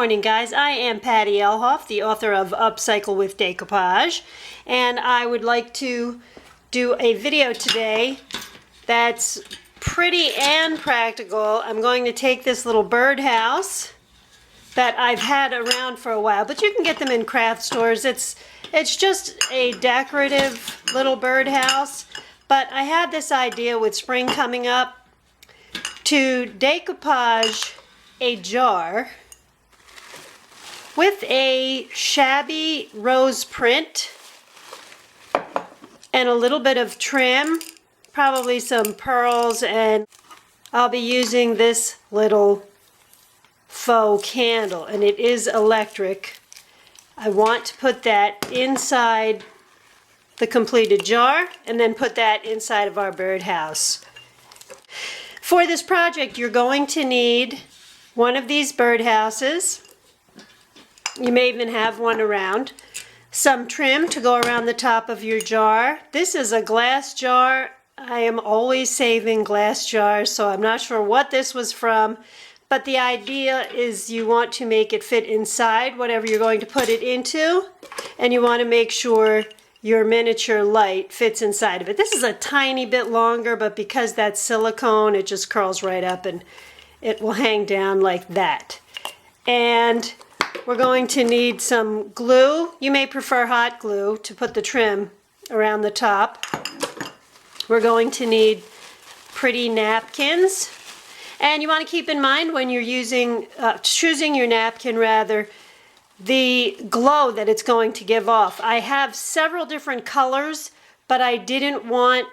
morning, guys. I am Patty Elhoff, the author of Upcycle with Decoupage, and I would like to do a video today that's pretty and practical. I'm going to take this little birdhouse that I've had around for a while, but you can get them in craft stores. It's just a decorative little birdhouse, but I had this idea with spring coming up to decoupage a jar with a shabby rose print and a little bit of trim, probably some pearls, and I'll be using this little faux candle, and it is electric. I want to put that inside the completed jar and then put that inside of our birdhouse. For this project, you're going to need one of these birdhouses. You may even have one around. Some trim to go around the top of your jar. This is a glass jar. I am always saving glass jars, so I'm not sure what this was from, but the idea is you want to make it fit inside whatever you're going to put it into, and you want to make sure your miniature light fits inside of it. This is a tiny bit longer, but because that's silicone, it just curls right up and it will hang down like that. And we're going to need some glue. You may prefer hot glue to put the trim around the top. We're going to need pretty napkins. And you want to keep in mind when you're choosing your napkin rather, the glow that it's going to give off. I have several different colors, but I didn't want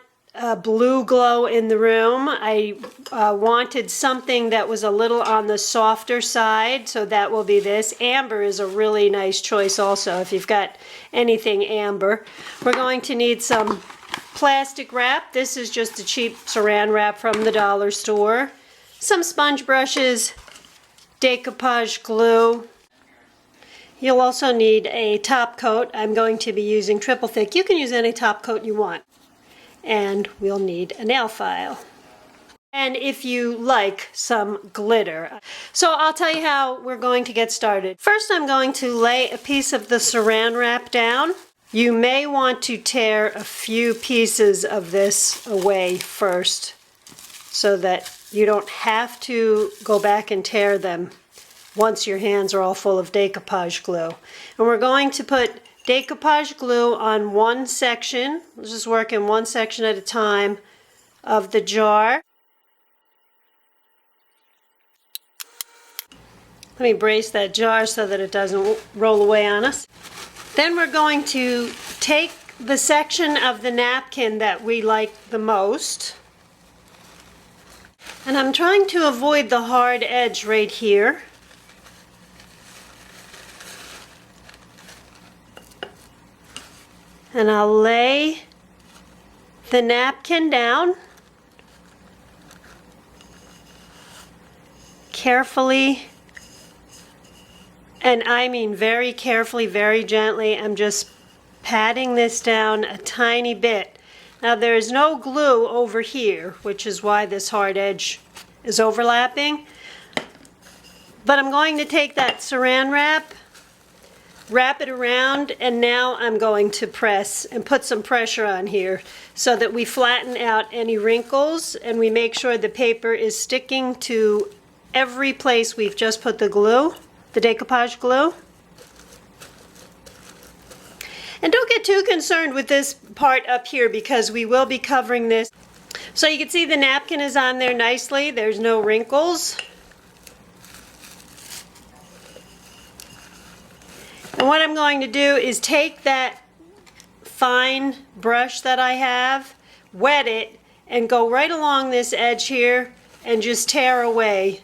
blue glow in the room. I wanted something that was a little on the softer side, so that will be this. Amber is a really nice choice also if you've got anything amber. We're going to need some plastic wrap. This is just a cheap saran wrap from the dollar store. Some sponge brushes, decoupage glue. You'll also need a top coat. I'm going to be using triple thick. You can use any top coat you want. And we'll need a nail file. And if you like, some glitter. So I'll tell you how we're going to get started. First, I'm going to lay a piece of the saran wrap down. You may want to tear a few pieces of this away first so that you don't have to go back and tear them once your hands are all full of decoupage glue. And we're going to put decoupage glue on one section. Let's just work in one section at a time of the jar. Let me brace that jar so that it doesn't roll away on us. Then we're going to take the section of the napkin that we like the most, and I'm trying to avoid the hard edge right here. And I'll lay the napkin down carefully, and I mean very carefully, very gently. I'm just patting this down a tiny bit. Now there is no glue over here, which is why this hard edge is overlapping. But I'm going to take that saran wrap, wrap it around, and now I'm going to press and put some pressure on here so that we flatten out any wrinkles and we make sure the paper is sticking to every place we've just put the glue, the decoupage glue. And don't get too concerned with this part up here because we will be covering this. So you can see the napkin is on there nicely. There's no wrinkles. And what I'm going to do is take that fine brush that I have, wet it, and go right along this edge here and just tear away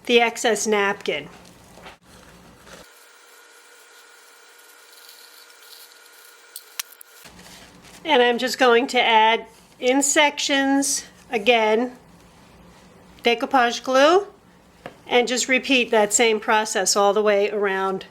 the excess napkin. And I'm just going to add in sections, again, decoupage glue, and just repeat that same process all the way around.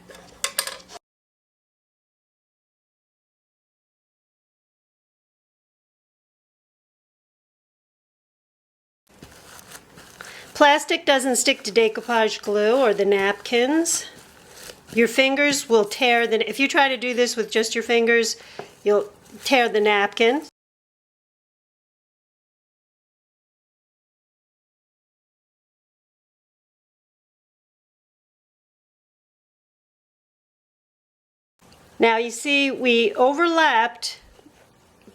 Plastic doesn't stick to decoupage glue or the napkins. Your fingers will tear if you try to do this with just your fingers, you'll tear the napkin. Now you see we overlapped,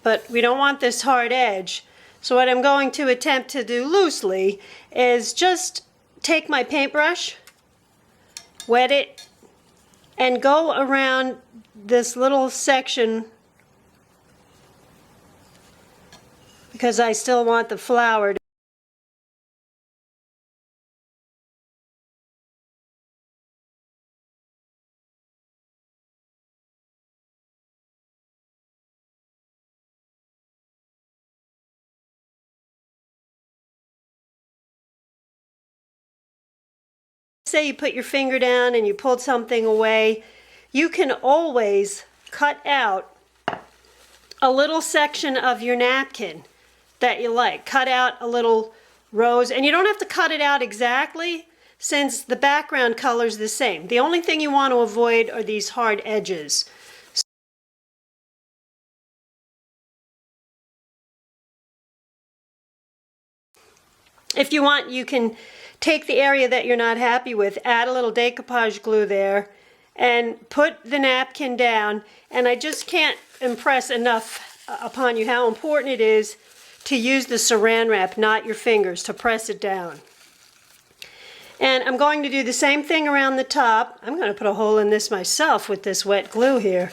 but we don't want this hard edge. So what I'm going to attempt to do loosely is just take my paintbrush, wet it, and go around this little section because I still want the flower to say you put your finger down and you pulled something away, you can always cut out a little section of your napkin that you like. Cut out a little rose, and you don't have to cut it out exactly since the background color is the same. The only thing you want to avoid are these hard edges. If you want, you can take the area that you're not happy with, add a little decoupage glue there, and put the napkin down. And I just can't impress enough upon you how important it is to use the saran wrap, not your fingers, to press it down. And I'm going to do the same thing around the top. I'm going to put a hole in this myself with this wet glue here.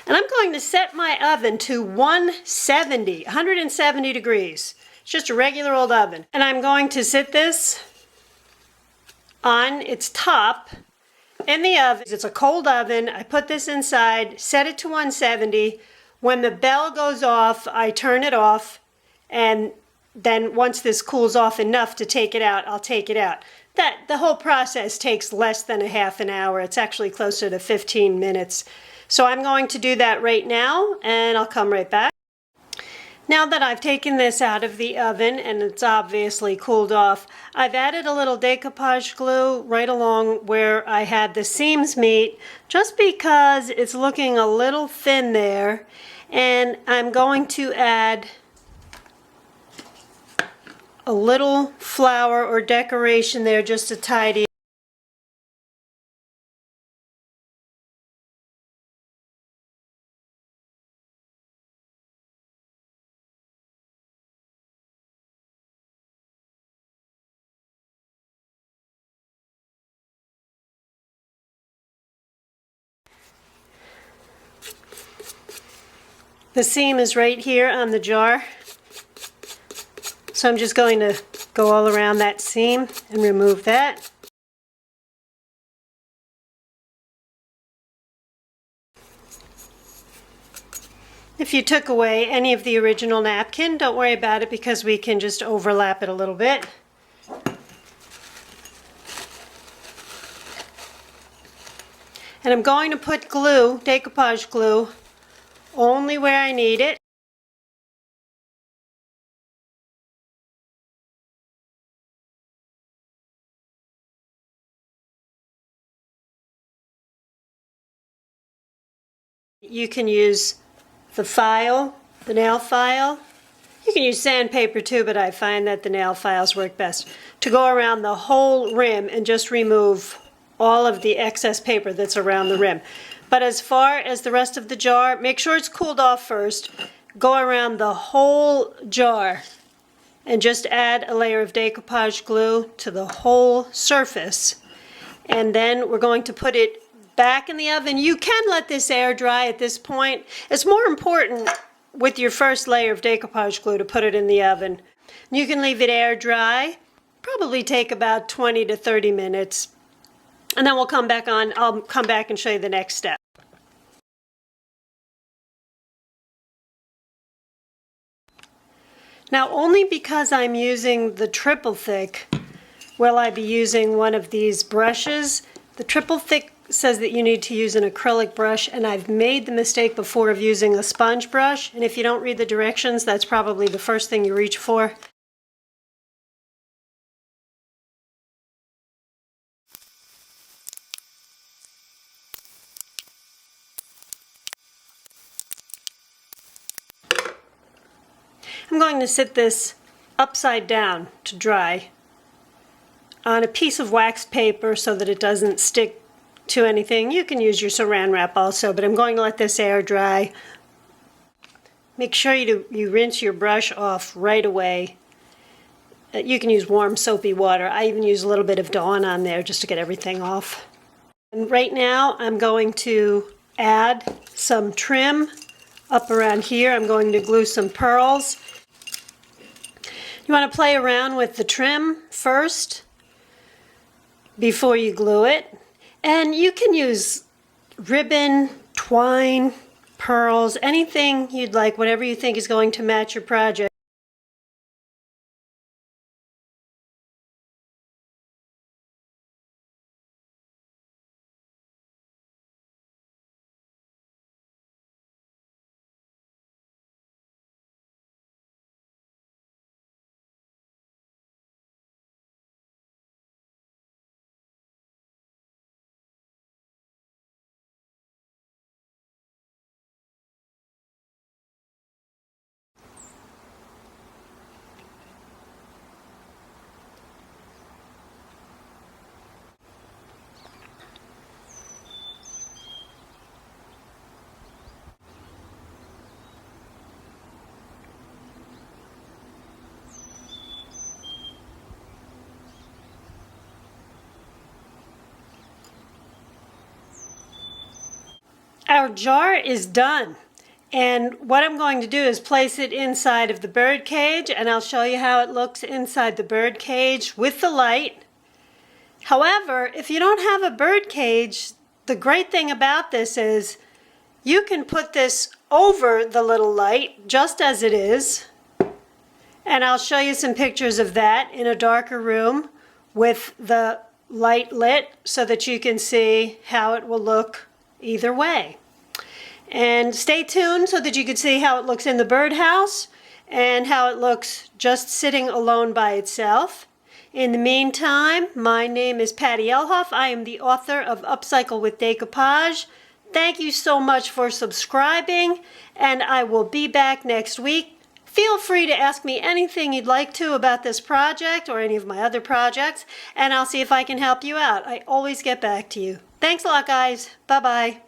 And I'm going to set my oven to 170 degrees. It's just a regular old oven. And I'm going to sit this on its top in the oven. It's a cold oven. I put this inside, set it to 170. When the bell goes off, I turn it off, and then once this cools off enough to take it out, I'll take it out. The whole process takes less than a half an hour. It's actually closer to 15 minutes. So I'm going to do that right now, and I'll come right back. Now that I've taken this out of the oven and it's obviously cooled off, I've added a little decoupage glue right along where I had the seams meet, just because it's looking a little thin there. And I'm going to add a little flower or decoration there just to tidy it. The seam is right here on the jar, so I'm just going to go all around that seam and remove that. If you took away any of the original napkin, don't worry about it because we can just overlap it a little bit. And I'm going to put glue, decoupage glue, only where I need it. You can use the file, the nail file. You can use sandpaper too, but I find that the nail files work best to go around the whole rim and just remove all of the excess paper that's around the rim. But as far as the rest of the jar, make sure it's cooled off first. Go around the whole jar and just add a layer of decoupage glue to the whole surface. And then we're going to put it back in the oven. You can let this air dry at this point. It's more important with your first layer of decoupage glue to put it in the oven. You can leave it air dry, probably take about 20 to 30 minutes. And then we'll come back on, I'll come back and show you the next step. Now, only because I'm using the triple thick will I be using one of these brushes. The triple thick says that you need to use an acrylic brush, and I've made the mistake before of using a sponge brush, and if you don't read the directions, that's probably the first thing you reach for. I'm going to sit this upside down to dry on a piece of wax paper so that it doesn't stick to anything. You can use your saran wrap also, but I'm going to let this air dry. Make sure you rinse your brush off right away. You can use warm soapy water. I even use a little bit of Dawn on there just to get everything off. And right now I'm going to add some trim up around here. I'm going to glue some pearls. You want to play around with the trim first before you glue it. And you can use ribbon, twine, pearls, anything you'd like, whatever you think is going to match your project. Our jar is done, and what I'm going to do is place it inside of the bird cage, and I'll show you how it looks inside the bird cage with the light. However, if you don't have a bird cage, the great thing about this is you can put this over the little light just as it is, and I'll show you some pictures of that in a darker room with the light lit so that you can see how it will look either way. And stay tuned so that you can see how it looks in the birdhouse and how it looks just sitting alone by itself. In the meantime, my name is Patty Elhoff. I am the author of Upcycle with Decoupage. Thank you so much for subscribing, and I will be back next week. Feel free to ask me anything you'd like to about this project or any of my other projects, and I'll see if I can help you out. I always get back to you. Thanks a lot, guys. Bye-bye.